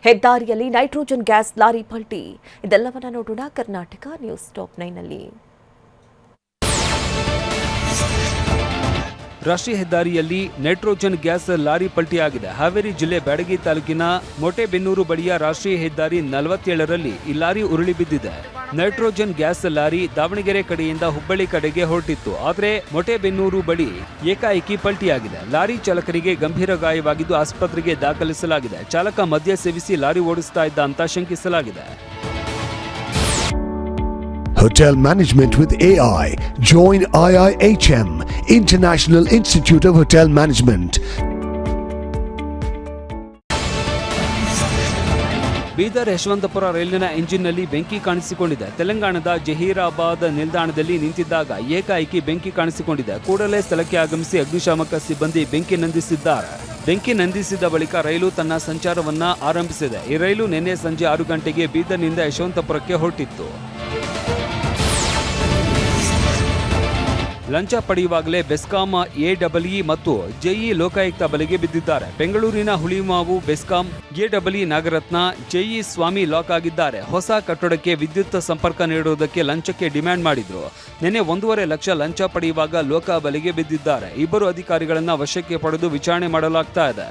ಹೆದ್ದಾರಿಯಲ್ಲಿ nitrogen gas lorry ಪಲ್ಟಿ. ಇದೆಲ್ಲವನ್ನ ನೋಡೋಣ ಕರ್ನಾಟಕ ನ್ಯೂಸ್ ಟಾಪ್ 9 ನಲ್ಲಿ. ರಾಷ್ಟ್ರೀಯ ಹೆದ್ದಾರಿಯಲ್ಲಿ ನೈಟ್ರೋಜನ್ ಗ್ಯಾಸ್ ಲಾರಿ ಪಲ್ಟಿಯಾಗಿದೆ. ಹಾವೇರಿ ಜಿಲ್ಲೆ ಬ್ಯಾಡಗಿ ತಾಲೂಕಿನ ಮೊಟೆಬೆನ್ನೂರು ಬಳಿಯ ರಾಷ್ಟ್ರೀಯ ಹೆದ್ದಾರಿ 47ರಲ್ಲಿ ಈ ಲಾರಿ ಉರುಳಿ ಬಿದ್ದಿದೆ. ನೈಟ್ರೋಜನ್ ಗ್ಯಾಸ್ ಲಾರಿ ದಾವಣಗೆರೆ ಕಡೆಯಿಂದ ಹುಬ್ಬಳ್ಳಿ ಕಡೆಗೆ ಹೊರಟಿತ್ತು. ಆದರೆ ಮೊಟೆಬೆನ್ನೂರು ಬಳಿ ಏಕಾಏಕಿ ಪಲ್ಟಿಯಾಗಿದೆ. ಲಾರಿ ಚಾಲಕರಿಗೆ ಗಂಭೀರ ಗಾಯವಾಗಿದ್ದು ಆಸ್ಪತ್ರೆಗೆ ದಾಖಲಿಸಲಾಗಿದೆ. ಚಾಲಕ ಮದ್ಯ ಸೇವಿಸಿ ಲಾರಿ ಓಡಿಸ್ತಾ ಇದ್ದ ಅಂತ ಶಂಕಿಸಲಾಗಿದೆ. Hotel Management with AI. Join IIHM, International Institute of Hotel Management. Bidar Yeshwanthpur ರೈಲಿನ ಎಂಜಿನ್ನಲ್ಲಿ ಬೆಂಕಿ ಕಾಣಿಸಿಕೊಂಡಿದೆ. ತೆಲಂಗಾಣದ ಜಹೀರಾಬಾದ್ ನಿಲ್ದಾಣದಲ್ಲಿ ನಿಂತಿದ್ದಾಗ ಏಕಾಏಕಿ ಬೆಂಕಿ ಕಾಣಿಸಿಕೊಂಡಿದೆ. ಕೂಡಲೇ ಸ್ಥಳಕ್ಕೆ ಆಗಮಿಸಿ ಅಗ್ನಿಶಾಮಕ ಸಿಬ್ಬಂದಿ ಬೆಂಕಿ ನಂದಿಸಿದ್ದಾರೆ. ಬೆಂಕಿ ನಂದಿಸಿದ ಬಳಿಕ ರೈಲು ತನ್ನ ಸಂಚಾರವನ್ನ ಆರಂಭಿಸಿದೆ. ಈ ರೈಲು ನಿನ್ನೆ ಸಂಜೆ 6 ಗಂಟೆಗೆ ಬೀದರ್ನಿಂದ ಯಶವಂತಪುರಕ್ಕೆ ಹೊರಟಿತ್ತು. ಲಂಚ ಪಡೆಯುವಾಗಲೇ ಬೆಸ್ಕಾಂ ಎಡಬ್ಲ್ಯೂ ಮತ್ತು ಜೆಇ ಲೋಕಾಯುಕ್ತ ಬಲೆಗೆ ಬಿದ್ದಿದ್ದಾರೆ. ಬೆಂಗಳೂರಿನ ಹುಳಿಮಾವು ಬೆಸ್ಕಾಂ ಎಡಬ್ಲ್ಯೂ ನಾಗರತ್ನ ಜೆಇ ಸ್ವಾಮಿ ಲಾಕ್ ಆಗಿದ್ದಾರೆ. ಹೊಸ ಕಟ್ಟಡಕ್ಕೆ ವಿದ್ಯುತ್ ಸಂಪರ್ಕ ನೀಡುವುದಕ್ಕೆ ಲಂಚಕ್ಕೆ ಡಿಮ್ಯಾಂಡ್ ಮಾಡಿದ್ರು. ನಿನ್ನೆ 1.5 ಲಕ್ಷ ಲಂಚ ಪಡೆಯುವಾಗ ಲೋಕ ಬಲೆಗೆ ಬಿದ್ದಿದ್ದಾರೆ. ಇಬ್ಬರು ಅಧಿಕಾರಿಗಳನ್ನ ವಶಕ್ಕೆ ಪಡೆದು ವಿಚಾರಣೆ ಮಾಡಲಾಗ್ತಾ ಇದೆ.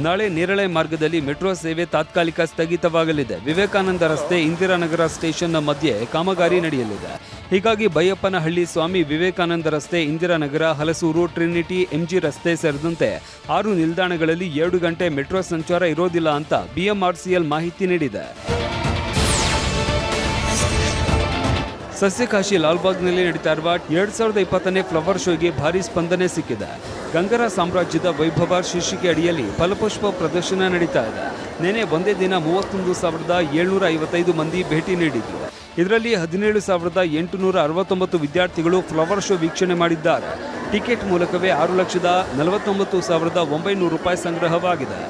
ನಾಳೆ ನೇರಳೆ ಮಾರ್ಗದಲ್ಲಿ ಮೆಟ್ರೋ ಸೇವೆ ತಾತ್ಕಾಲಿಕ ಸ್ಥಗಿತವಾಗಲಿದೆ. ವಿವೇಕಾನಂದ ರಸ್ತೆ ಇಂದಿರಾನಗರ ಸ್ಟೇಷನ್ನ ಮಧ್ಯೆ ಕಾಮಗಾರಿ ನಡೆಯಲಿದೆ. ಹೀಗಾಗಿ ಬೈಯಪ್ಪನಹಳ್ಳಿ, ಸ್ವಾಮಿ ವಿವೇಕಾನಂದ ರಸ್ತೆ, ಇಂದಿರಾನಗರ, ಹಲಸೂರು, ಟ್ರಿನಿಟಿ, ಎಂಜಿ ರಸ್ತೆ ಸೇರಿದಂತೆ 6 ನಿಲ್ದಾಣಗಳಲ್ಲಿ 2 ಗಂಟೆ ಮೆಟ್ರೋ ಸಂಚಾರ ಇರೋದಿಲ್ಲ ಅಂತ ಬಿಎಂಆರ್ಸಿಎಲ್ ಮಾಹಿತಿ ನೀಡಿದೆ. ಸಸ್ಯಕಾಶಿ ಲಾಲ್ಬಾಗ್ನಲ್ಲಿ ನಡೀತಾ ಇರುವ 2020ನೇ ಫ್ಲವರ್ ಶೋಗೆ ಭಾರಿ ಸ್ಪಂದನೆ ಸಿಕ್ಕಿದೆ. ಗಂಗರ ಸಾಮ್ರಾಜ್ಯದ ವೈಭವ ಶೀರ್ಷಿಕೆ ಅಡಿಯಲ್ಲಿ ಫಲಪುಷ್ಪ ಪ್ರದರ್ಶನ ನಡೀತಾ ಇದೆ. ನಿನ್ನೆ ಒಂದೇ ದಿನ 31,755 ಮಂದಿ ಭೇಟಿ ನೀಡಿದ್ರು. ಇದರಲ್ಲಿ 17,869 ವಿದ್ಯಾರ್ಥಿಗಳು ಫ್ಲವರ್ ಶೋ ವೀಕ್ಷಣೆ ಮಾಡಿದ್ದಾರೆ. ಟಿಕೆಟ್ ಮೂಲಕವೇ 6,49,900 ರೂಪಾಯಿ ಸಂಗ್ರಹವಾಗಿದೆ.